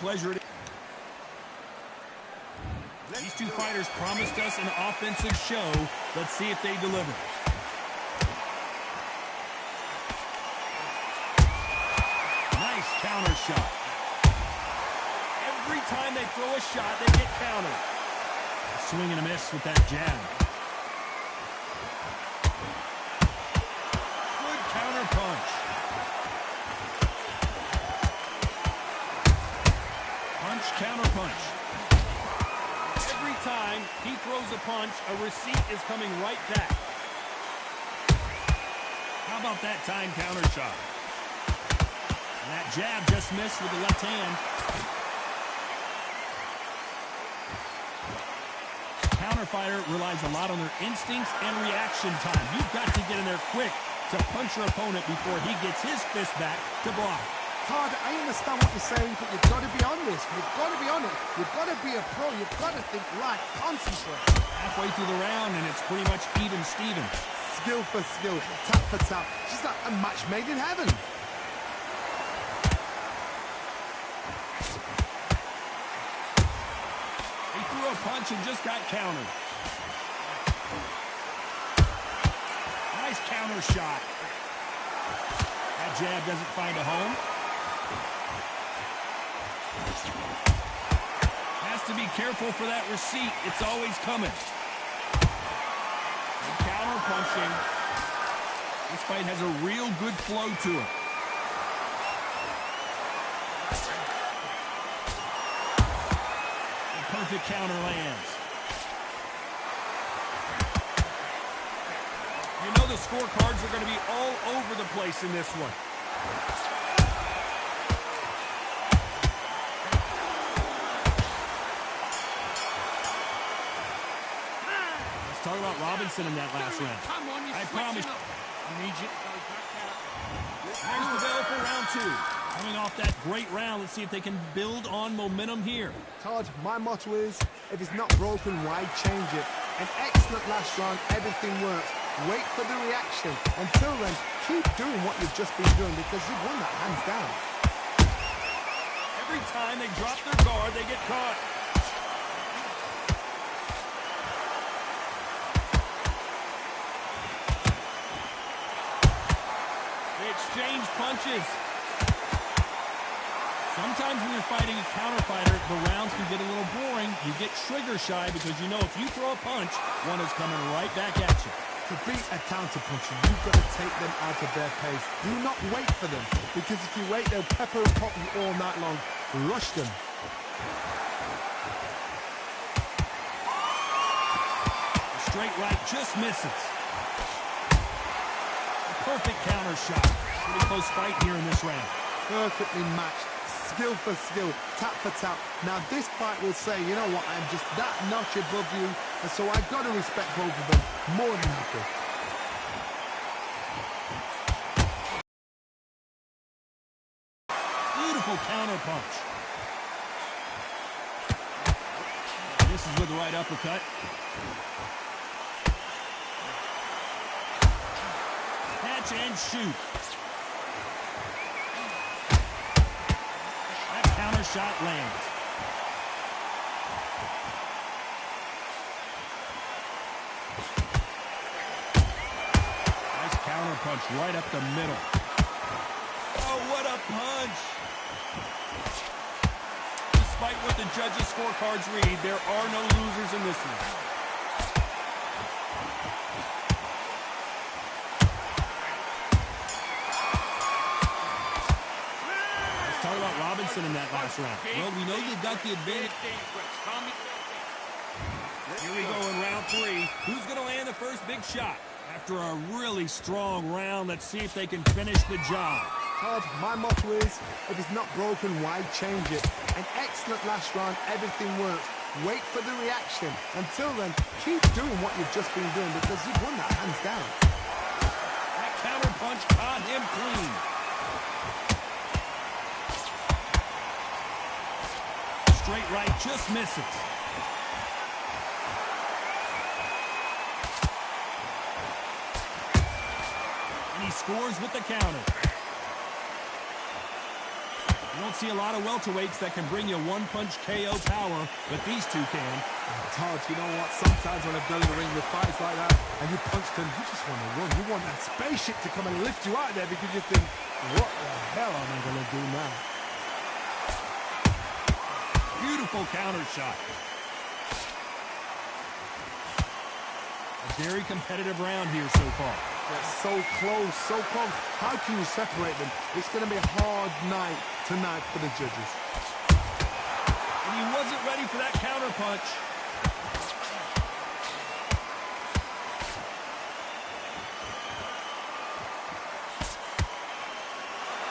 pleasure. These two fighters promised us an offensive show. Let's see if they deliver. Nice counter shot. Every time they throw a shot, they get countered. Swing and a miss with that jab. Good counter punch. Punch, counter punch. Every time he throws a punch, a receipt is coming right back. How about that time counter shot? And that jab just missed with the left hand. Counter fighter relies a lot on their instincts and reaction time. You've got to get in there quick to punch your opponent before he gets his fist back to block. Todd, I understand what you're saying, but you've got to be on this. You've got to be on it. You've got to be a pro. You've got to think right. Concentrate. Halfway through the round, and it's pretty much even Steven. Skill for skill, tap for tap. She's like a match made in heaven. He threw a punch and just got countered. Nice counter shot. That jab doesn't find a home. Has to be careful for that receipt. It's always coming. And counter punching. This fight has a real good flow to it. The perfect counter lands. You know the scorecards are going to be all over the place in this one. Let's talk about Robinson in that last round. I promise. There's the bell for round two. Coming off that great round, let's see if they can build on momentum here. Todd, my motto is, if it's not broken, why change it? An excellent last round, everything works. Wait for the reaction. Until then, keep doing what you've just been doing because you've won that hands down. Every time they drop their guard, they get caught. They exchange punches. Sometimes when you're fighting a counter fighter, the rounds can get a little boring. You get trigger shy because you know if you throw a punch, one is coming right back at you. To beat a counter puncher, you've got to take them out of their pace. Do not wait for them, because if you wait, they'll pepper and pop you all night long. Rush them. The straight right just misses. A perfect counter shot. Pretty close fight here in this round. Perfectly matched. Skill for skill, tap for tap. Now this fight will say, you know what, I'm just that notch above you, and so I've got to respect both of them more than happy. Beautiful counter punch. This is with the right uppercut. Catch and shoot. Counter shot lands. Nice counter punch right up the middle. Oh, what a punch. Despite what the judges' scorecards read, there are no losers in this one. Talk about Robinson in that last round. Well, we know you've got the advantage. Here we go in round three. Who's going to land the first big shot? After a really strong round, let's see if they can finish the job. Todd, my motto is, if it's not broken, why change it? An excellent last round, everything works. Wait for the reaction. Until then, keep doing what you've just been doing because you've won that hands down. That counter punch caught him clean. Straight right just misses. And he scores with the counter. don't see a lot of welterweights that can bring you one-punch KO power, but these two can. Todd, you know what? Sometimes when I've done in the ring with fights like that, and you punch them, you just want to run. You want that spaceship to come and lift you out there because you think, what the hell am I going to do now? Beautiful counter shot. A very competitive round here so far. They're so close, so close. How can you separate them? It's going to be a hard night tonight for the judges. And he wasn't ready for that counter punch.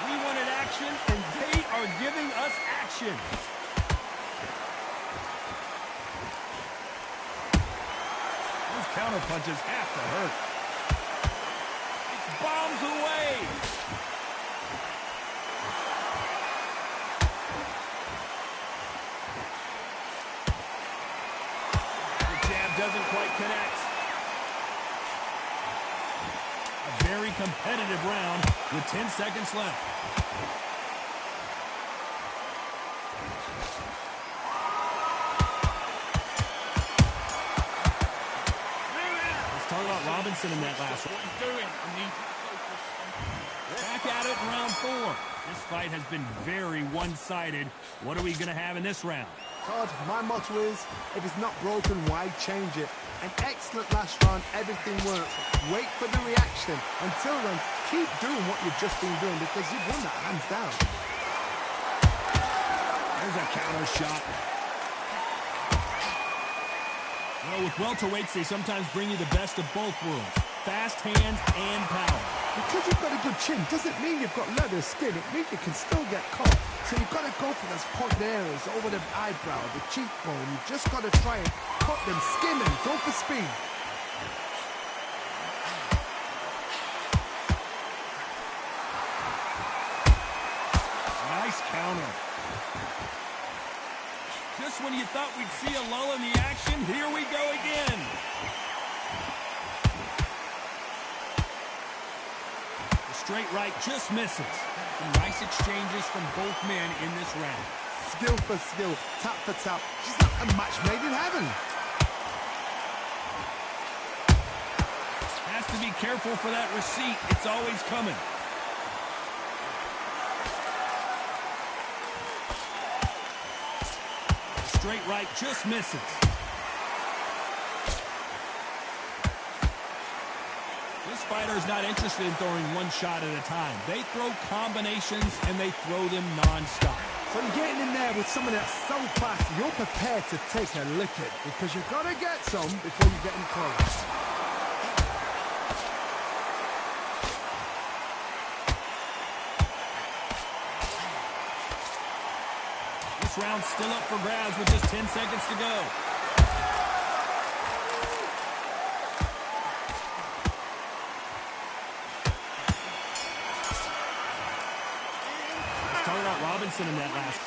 We wanted action, and they are giving us action. Those counter punches have to hurt. It's bombs away. The jab doesn't quite connect. A very competitive round with 10 seconds left. Robinson in that last one. Back at it in round 4. This fight has been very one-sided. What are we going to have in this round? Todd, my motto is, if it's not broken, why change it? An excellent last round, everything works. Wait for the reaction. Until then, keep doing what you've just been doing because you've won that hands down. There's a counter shot. Well, with welterweights, they sometimes bring you the best of both worlds. Fast hands and power. Because you've got a good chin doesn't mean you've got leather skin. It means you can still get caught. So you've got to go for those point areas over the eyebrow, the cheekbone. You've just got to try and cut them, skin them, go for speed. Nice counter. Just when you thought we'd see a lull in the action, here we go again. The straight right just misses. Some nice exchanges from both men in this round. Skill for skill, tap for tap. She's not a match made in heaven. Has to be careful for that receipt. It's always coming. Straight right just misses. This fighter is not interested in throwing one shot at a time. They throw combinations and they throw them non-stop. So you're getting in there with someone that's so fast, you're prepared to take a licking because you've got to get some before you get in close. Round still up for grabs with just 10 seconds to go. Let's talk about Robinson in that last.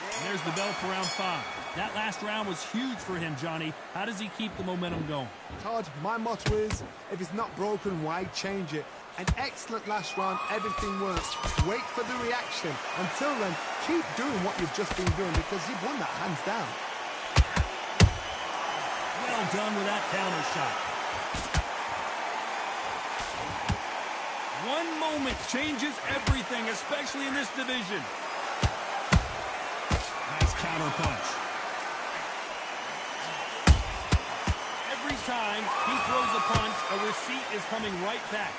And there's the bell for round 5. That last round was huge for him, Johnny. How does he keep the momentum going? Todd, my motto is, if it's not broken, why change it? An excellent last round, everything works. Wait for the reaction. Until then, keep doing what you've just been doing because you've won that hands down. Well done with that counter shot. One moment changes everything, especially in this division. Nice counter punch. Every time he throws a punch, a receipt is coming right back.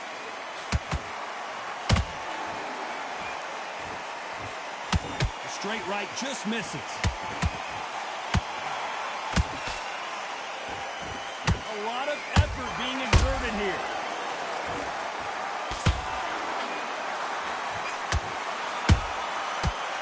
Straight right just misses. A lot of effort being exerted here.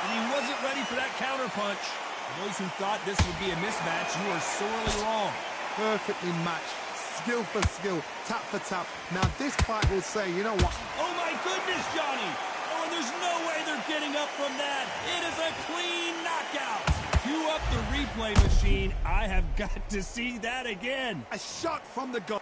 And he wasn't ready for that counter punch. For those who thought this would be a mismatch, you are sorely wrong. Perfectly matched. Skill for skill, tap for tap. Now this fight will say, you know what? Oh my goodness, Johnny! Oh, and there's no way they're getting up from that. It is a clean knockout. Cue up the replay machine. I have got to see that again. A shot from the goal.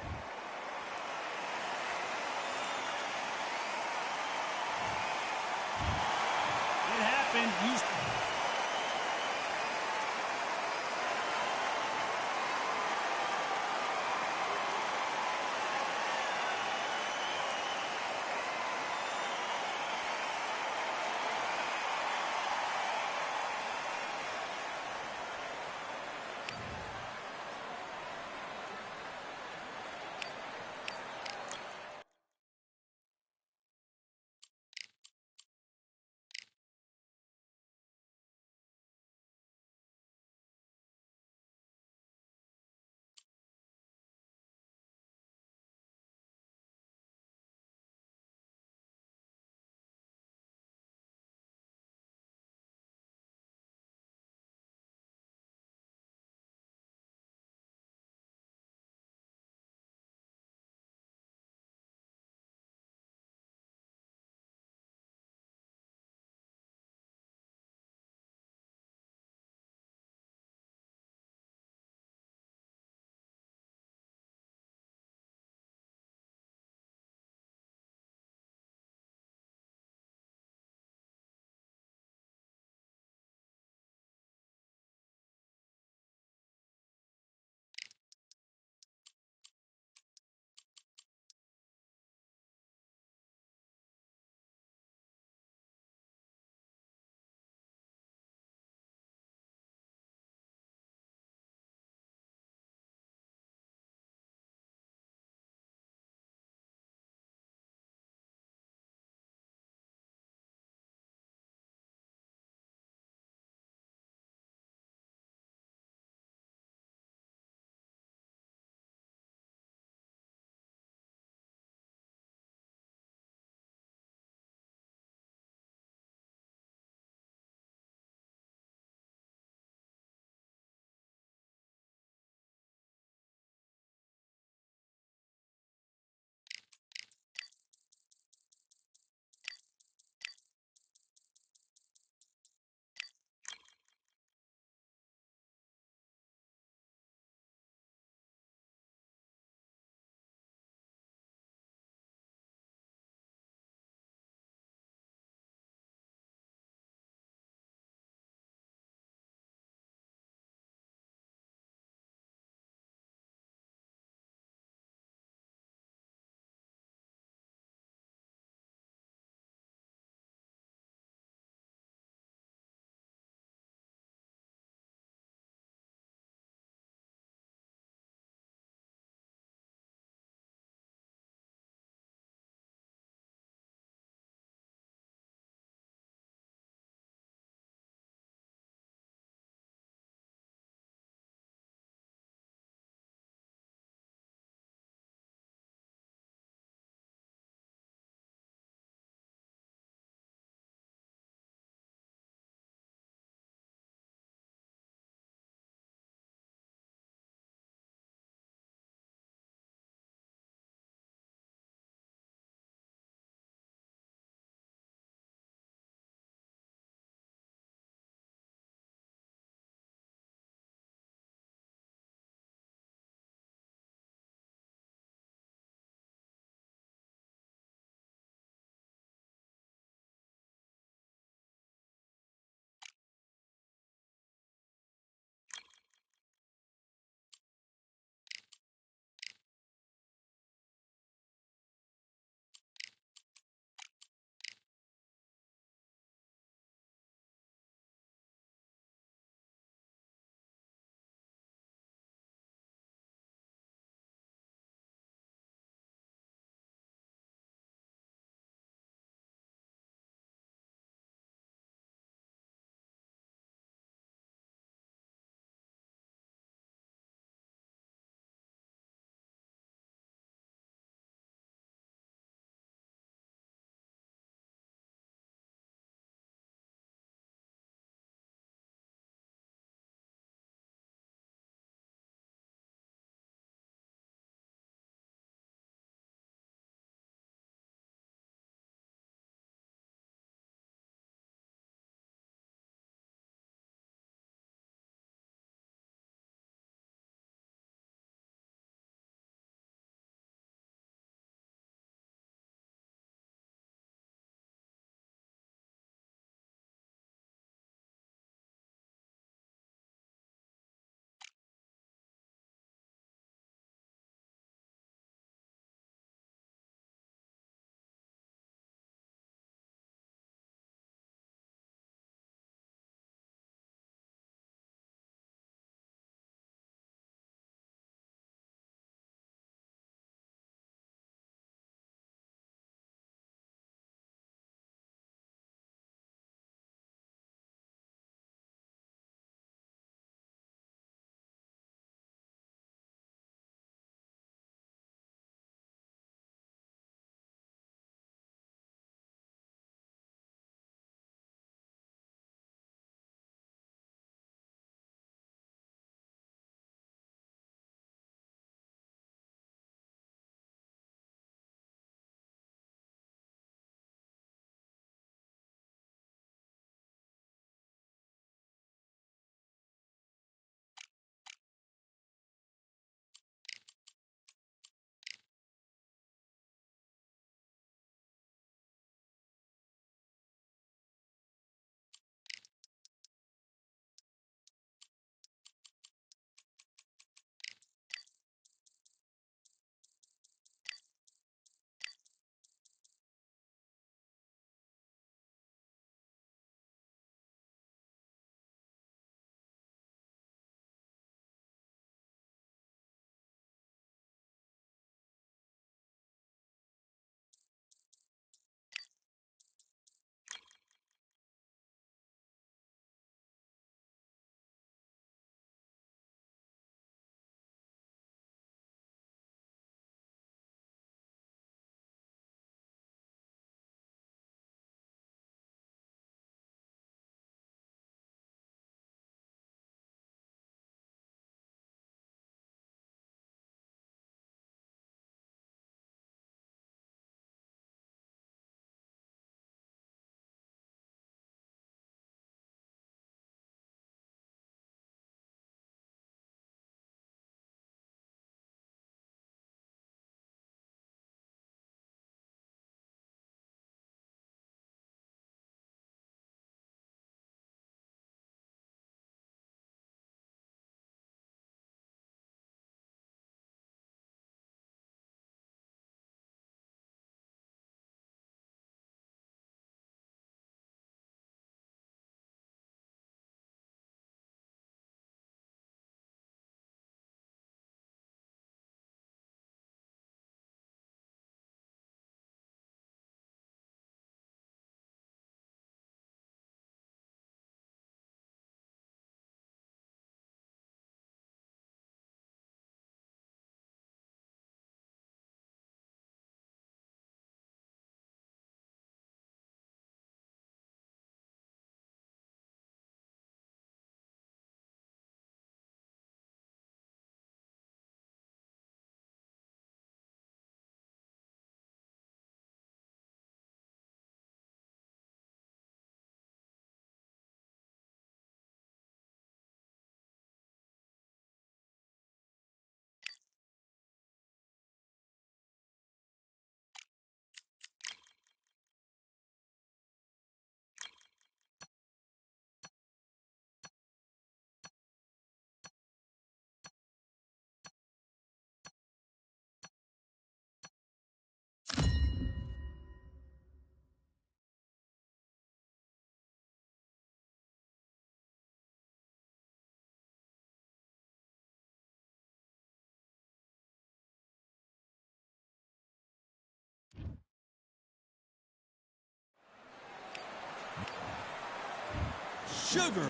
Sugar.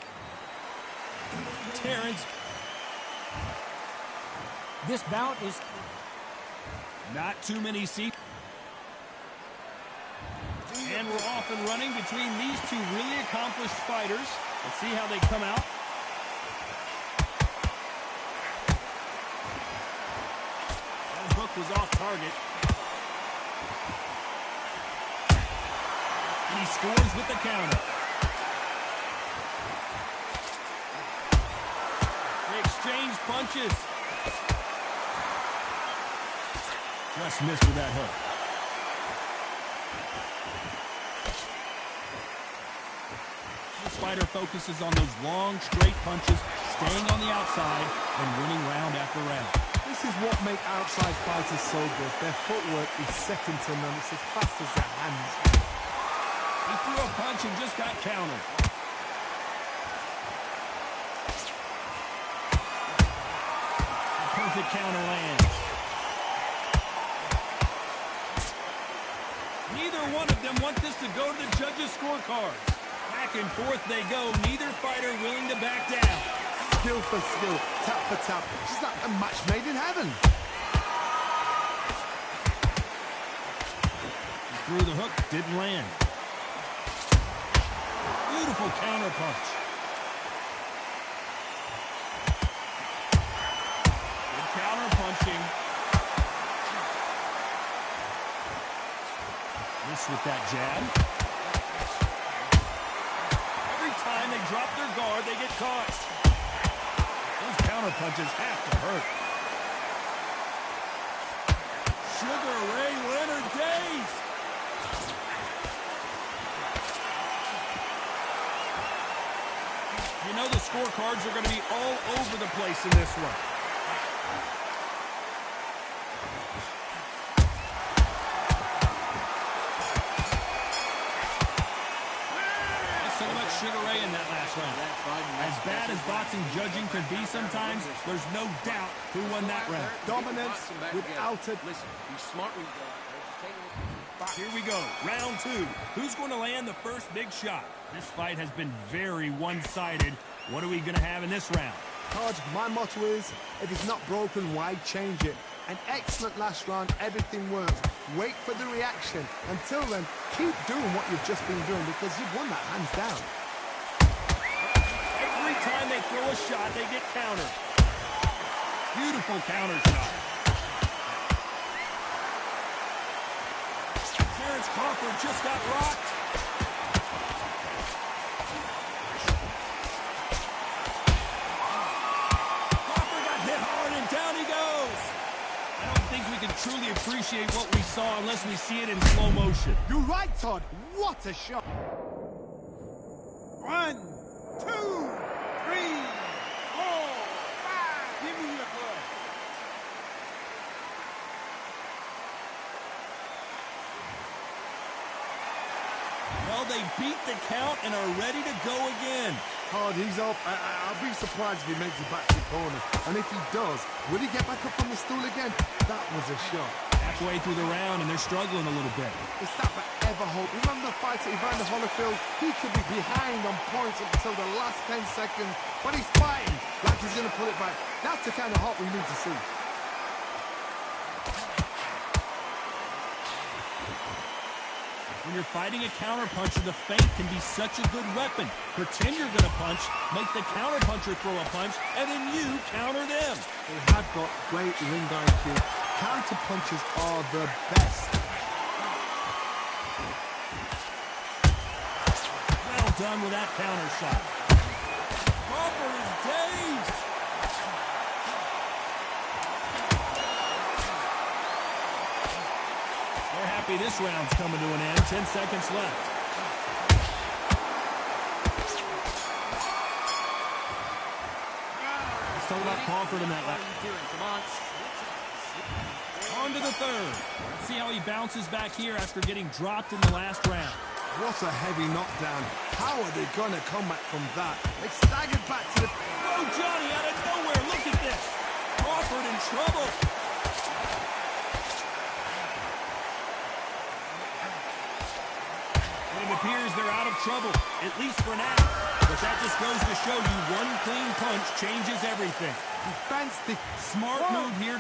Terrence. This bout is not too many seats. And we're off and running between these two really accomplished fighters. Let's see how they come out. That hook was off target. He scores with the counter. They exchange punches. Just missed with that hook. This fighter focuses on those long, straight punches, staying on the outside and winning round after round. This is what makes outside fighters so good. Their footwork is second to none. It's as fast as their hands. He threw a punch and just got countered. A perfect counter lands. Neither one of them want this to go to the judges' scorecards. Back and forth they go. Neither fighter willing to back down. Skill for skill, tap for tap. It's like a match made in heaven. He threw the hook, didn't land. Beautiful counter punch. Good counter punching. Miss with that jab. Every time they drop their guard, they get caught. Those counter punches have to hurt. Sugar Ray Leonard Days. You know the scorecards are going to be all over the place in this one. So much Sugar Ray in that last round. As bad as boxing judging can be sometimes, there's no doubt who won that round. Dominance without a... Listen, be smart when you go out there. Here we go, round two. Who's going to land the first big shot? This fight has been very one-sided. What are we going to have in this round? Todd, my motto is, if it's not broken, why change it? An excellent last round, everything works. Wait for the reaction. Until then, keep doing what you've just been doing because you've won that hands down. Every time they throw a shot, they get countered. Beautiful counter shot. Terrence Crawford just got rocked. Crawford got hit hard and down he goes. I don't think we can truly appreciate what we saw unless we see it in slow motion. You're right, Todd. What a shot. 1, 2, 3, 4, 5. Give me your glove. Well, they beat the count and are ready to go again. Todd, he's up. I'll be surprised if he makes it back to the corner. And if he does, will he get back up on the stool again? That was a shot. Halfway through the round, and they're struggling a little bit. Is that ever hope? Remember the fight at Evander Holyfield? He could be behind on points up until the last 10 seconds, but he's fighting like he's going to pull it back. That's the kind of hope we need to see. When you're fighting a counterpuncher, the feint can be such a good weapon. Pretend you're going to punch, make the counterpuncher throw a punch, and then you counter them. They have got great ring IQ. Counter punches are the best. Well done with that counter shot. Crawford is dazed. They're happy this round's coming to an end. 10 seconds left. Let's talk about Crawford in that lap. Come on. On to the third. Let's see how he bounces back here after getting dropped in the last round. What a heavy knockdown. How are they going to come back from that? They staggered back to the... Oh, Johnny, out of nowhere. Look at this. Crawford in trouble. It appears they're out of trouble, at least for now. But that just goes to show you one clean punch changes everything. Defense, Smart move here.